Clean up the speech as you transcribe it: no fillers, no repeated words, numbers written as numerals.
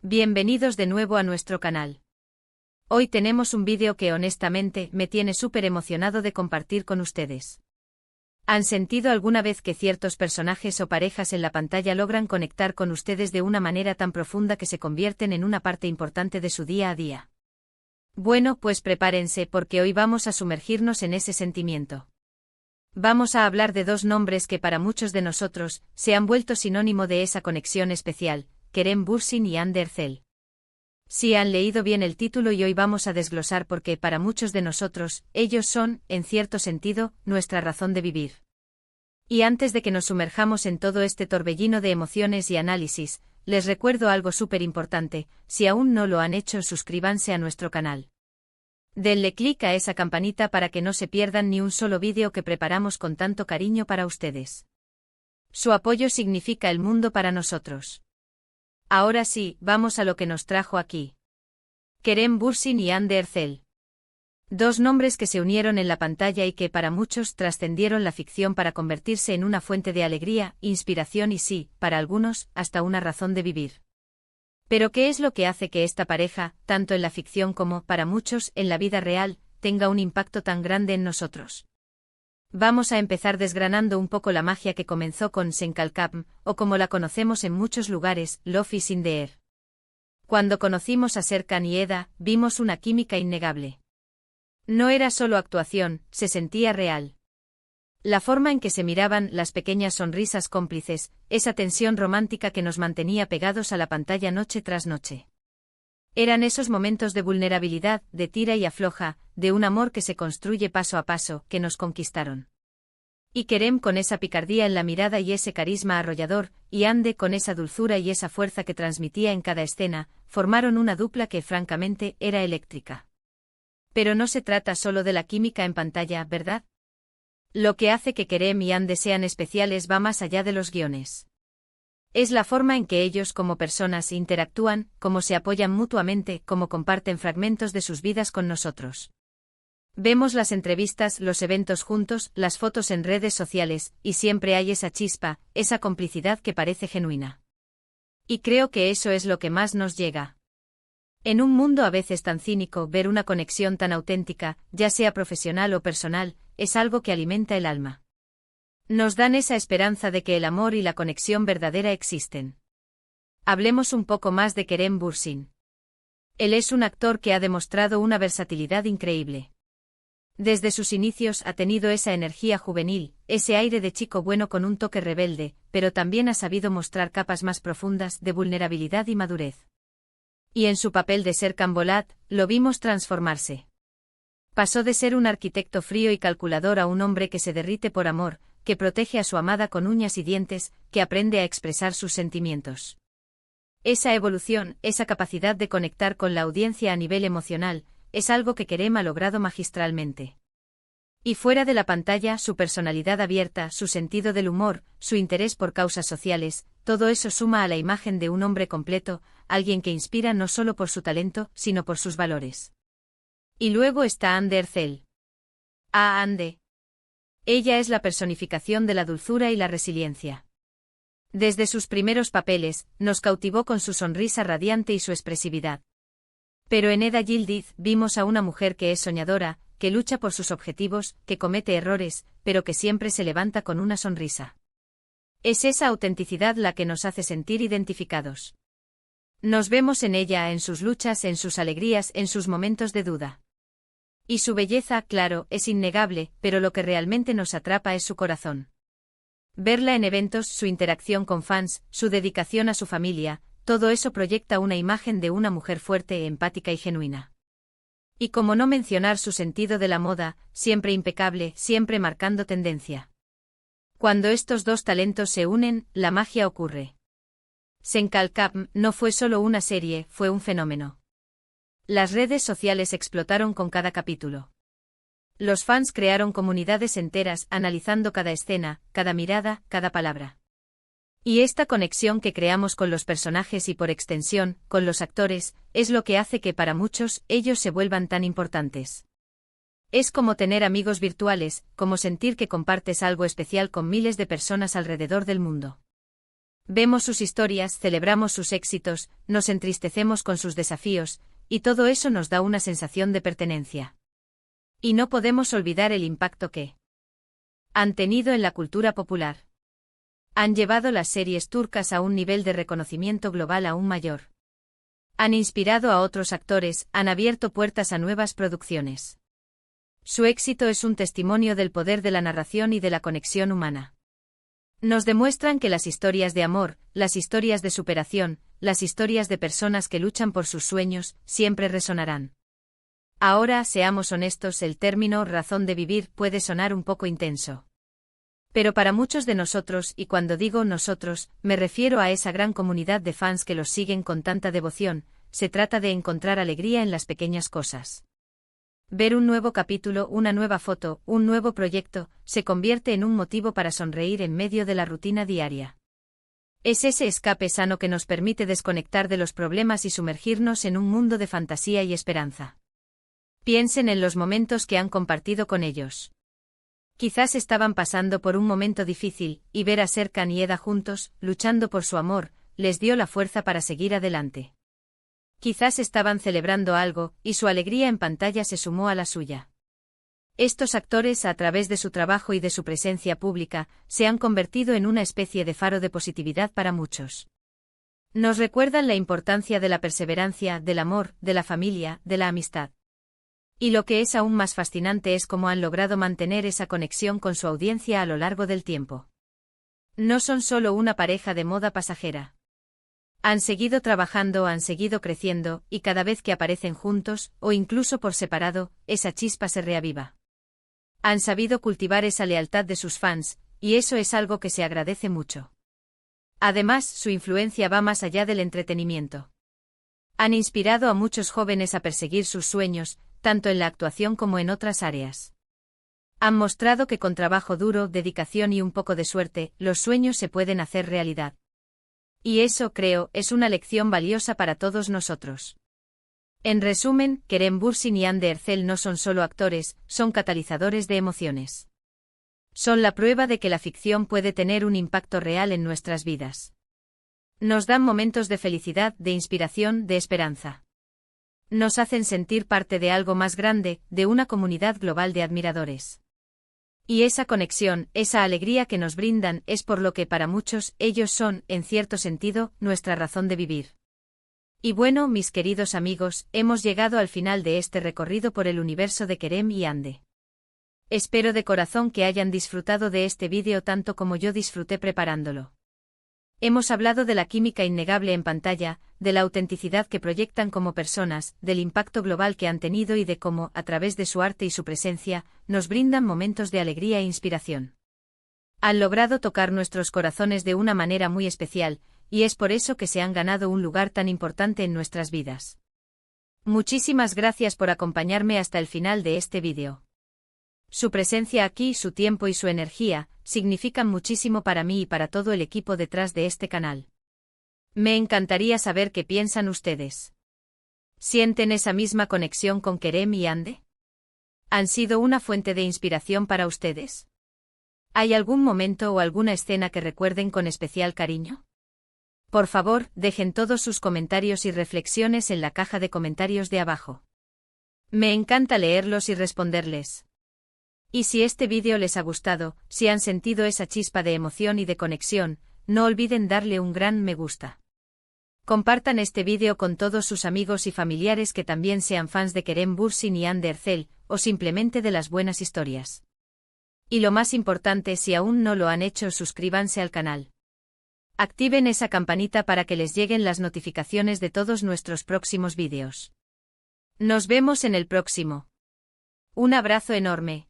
Bienvenidos de nuevo a nuestro canal. Hoy tenemos un vídeo que honestamente me tiene súper emocionado de compartir con ustedes. ¿Han sentido alguna vez que ciertos personajes o parejas en la pantalla logran conectar con ustedes de una manera tan profunda que se convierten en una parte importante de su día a día? Bueno, pues prepárense porque hoy vamos a sumergirnos en ese sentimiento. Vamos a hablar de dos nombres que para muchos de nosotros se han vuelto sinónimo de esa conexión especial: Kerem Bürsin y Hande Erçel. Sí, han leído bien el título y hoy vamos a desglosar por qué para muchos de nosotros, ellos son, en cierto sentido, nuestra razón de vivir. Y antes de que nos sumerjamos en todo este torbellino de emociones y análisis, les recuerdo algo súper importante: si aún no lo han hecho, suscríbanse a nuestro canal. Denle clic a esa campanita para que no se pierdan ni un solo vídeo que preparamos con tanto cariño para ustedes. Su apoyo significa el mundo para nosotros. Ahora sí, vamos a lo que nos trajo aquí. Kerem Bürsin y Hande Erçel. Dos nombres que se unieron en la pantalla y que para muchos trascendieron la ficción para convertirse en una fuente de alegría, inspiración y sí, para algunos, hasta una razón de vivir. Pero ¿qué es lo que hace que esta pareja, tanto en la ficción como, para muchos, en la vida real, tenga un impacto tan grande en nosotros? Vamos a empezar desgranando un poco la magia que comenzó con Sen Kalkam, o como la conocemos en muchos lugares, Love is in the air. Cuando conocimos a Serkan y Eda, vimos una química innegable. No era solo actuación, se sentía real. La forma en que se miraban, las pequeñas sonrisas cómplices, esa tensión romántica que nos mantenía pegados a la pantalla noche tras noche. Eran esos momentos de vulnerabilidad, de tira y afloja, de un amor que se construye paso a paso, que nos conquistaron. Y Kerem con esa picardía en la mirada y ese carisma arrollador, y Hande con esa dulzura y esa fuerza que transmitía en cada escena, formaron una dupla que francamente era eléctrica. Pero no se trata solo de la química en pantalla, ¿verdad? Lo que hace que Kerem y Hande sean especiales va más allá de los guiones. Es la forma en que ellos como personas interactúan, cómo se apoyan mutuamente, cómo comparten fragmentos de sus vidas con nosotros. Vemos las entrevistas, los eventos juntos, las fotos en redes sociales, y siempre hay esa chispa, esa complicidad que parece genuina. Y creo que eso es lo que más nos llega. En un mundo a veces tan cínico, ver una conexión tan auténtica, ya sea profesional o personal, es algo que alimenta el alma. Nos dan esa esperanza de que el amor y la conexión verdadera existen. Hablemos un poco más de Kerem Bürsin. Él es un actor que ha demostrado una versatilidad increíble. Desde sus inicios ha tenido esa energía juvenil, ese aire de chico bueno con un toque rebelde, pero también ha sabido mostrar capas más profundas de vulnerabilidad y madurez. Y en su papel de Serkan Bolat, lo vimos transformarse. Pasó de ser un arquitecto frío y calculador a un hombre que se derrite por amor, que protege a su amada con uñas y dientes, que aprende a expresar sus sentimientos. Esa evolución, esa capacidad de conectar con la audiencia a nivel emocional, es algo que Kerem ha logrado magistralmente. Y fuera de la pantalla, su personalidad abierta, su sentido del humor, su interés por causas sociales, todo eso suma a la imagen de un hombre completo, alguien que inspira no solo por su talento, sino por sus valores. Y luego está Hande Erçel. Hande. Ella es la personificación de la dulzura y la resiliencia. Desde sus primeros papeles, nos cautivó con su sonrisa radiante y su expresividad. Pero en Eda Yildiz vimos a una mujer que es soñadora, que lucha por sus objetivos, que comete errores, pero que siempre se levanta con una sonrisa. Es esa autenticidad la que nos hace sentir identificados. Nos vemos en ella, en sus luchas, en sus alegrías, en sus momentos de duda. Y su belleza, claro, es innegable, pero lo que realmente nos atrapa es su corazón. Verla en eventos, su interacción con fans, su dedicación a su familia, todo eso proyecta una imagen de una mujer fuerte, empática y genuina. Y cómo no mencionar su sentido de la moda, siempre impecable, siempre marcando tendencia. Cuando estos dos talentos se unen, la magia ocurre. Sen Kalkam no fue solo una serie, fue un fenómeno. Las redes sociales explotaron con cada capítulo. Los fans crearon comunidades enteras, analizando cada escena, cada mirada, cada palabra. Y esta conexión que creamos con los personajes y por extensión, con los actores, es lo que hace que para muchos, ellos se vuelvan tan importantes. Es como tener amigos virtuales, como sentir que compartes algo especial con miles de personas alrededor del mundo. Vemos sus historias, celebramos sus éxitos, nos entristecemos con sus desafíos, y todo eso nos da una sensación de pertenencia. Y no podemos olvidar el impacto que han tenido en la cultura popular. Han llevado las series turcas a un nivel de reconocimiento global aún mayor. Han inspirado a otros actores, han abierto puertas a nuevas producciones. Su éxito es un testimonio del poder de la narración y de la conexión humana. Nos demuestran que las historias de amor, las historias de superación, las historias de personas que luchan por sus sueños, siempre resonarán. Ahora, seamos honestos, el término razón de vivir puede sonar un poco intenso. Pero para muchos de nosotros, y cuando digo nosotros, me refiero a esa gran comunidad de fans que los siguen con tanta devoción, se trata de encontrar alegría en las pequeñas cosas. Ver un nuevo capítulo, una nueva foto, un nuevo proyecto, se convierte en un motivo para sonreír en medio de la rutina diaria. Es ese escape sano que nos permite desconectar de los problemas y sumergirnos en un mundo de fantasía y esperanza. Piensen en los momentos que han compartido con ellos. Quizás estaban pasando por un momento difícil, y ver a Serkan y Eda juntos, luchando por su amor, les dio la fuerza para seguir adelante. Quizás estaban celebrando algo, y su alegría en pantalla se sumó a la suya. Estos actores, a través de su trabajo y de su presencia pública, se han convertido en una especie de faro de positividad para muchos. Nos recuerdan la importancia de la perseverancia, del amor, de la familia, de la amistad. Y lo que es aún más fascinante es cómo han logrado mantener esa conexión con su audiencia a lo largo del tiempo. No son solo una pareja de moda pasajera. Han seguido trabajando, han seguido creciendo, y cada vez que aparecen juntos, o incluso por separado, esa chispa se reaviva. Han sabido cultivar esa lealtad de sus fans, y eso es algo que se agradece mucho. Además, su influencia va más allá del entretenimiento. Han inspirado a muchos jóvenes a perseguir sus sueños, tanto en la actuación como en otras áreas. Han mostrado que con trabajo duro, dedicación y un poco de suerte, los sueños se pueden hacer realidad. Y eso, creo, es una lección valiosa para todos nosotros. En resumen, Kerem Bürsin y Hande Erçel no son solo actores, son catalizadores de emociones. Son la prueba de que la ficción puede tener un impacto real en nuestras vidas. Nos dan momentos de felicidad, de inspiración, de esperanza. Nos hacen sentir parte de algo más grande, de una comunidad global de admiradores. Y esa conexión, esa alegría que nos brindan, es por lo que para muchos, ellos son, en cierto sentido, nuestra razón de vivir. Y bueno, mis queridos amigos, hemos llegado al final de este recorrido por el universo de Kerem y Hande. Espero de corazón que hayan disfrutado de este vídeo tanto como yo disfruté preparándolo. Hemos hablado de la química innegable en pantalla, de la autenticidad que proyectan como personas, del impacto global que han tenido y de cómo, a través de su arte y su presencia, nos brindan momentos de alegría e inspiración. Han logrado tocar nuestros corazones de una manera muy especial, y es por eso que se han ganado un lugar tan importante en nuestras vidas. Muchísimas gracias por acompañarme hasta el final de este vídeo. Su presencia aquí, su tiempo y su energía, significan muchísimo para mí y para todo el equipo detrás de este canal. Me encantaría saber qué piensan ustedes. ¿Sienten esa misma conexión con Kerem y Hande? ¿Han sido una fuente de inspiración para ustedes? ¿Hay algún momento o alguna escena que recuerden con especial cariño? Por favor, dejen todos sus comentarios y reflexiones en la caja de comentarios de abajo. Me encanta leerlos y responderles. Y si este vídeo les ha gustado, si han sentido esa chispa de emoción y de conexión, no olviden darle un gran me gusta. Compartan este vídeo con todos sus amigos y familiares que también sean fans de Kerem Bürsin y Hande Erçel, o simplemente de las buenas historias. Y lo más importante, si aún no lo han hecho, suscríbanse al canal. Activen esa campanita para que les lleguen las notificaciones de todos nuestros próximos vídeos. Nos vemos en el próximo. Un abrazo enorme.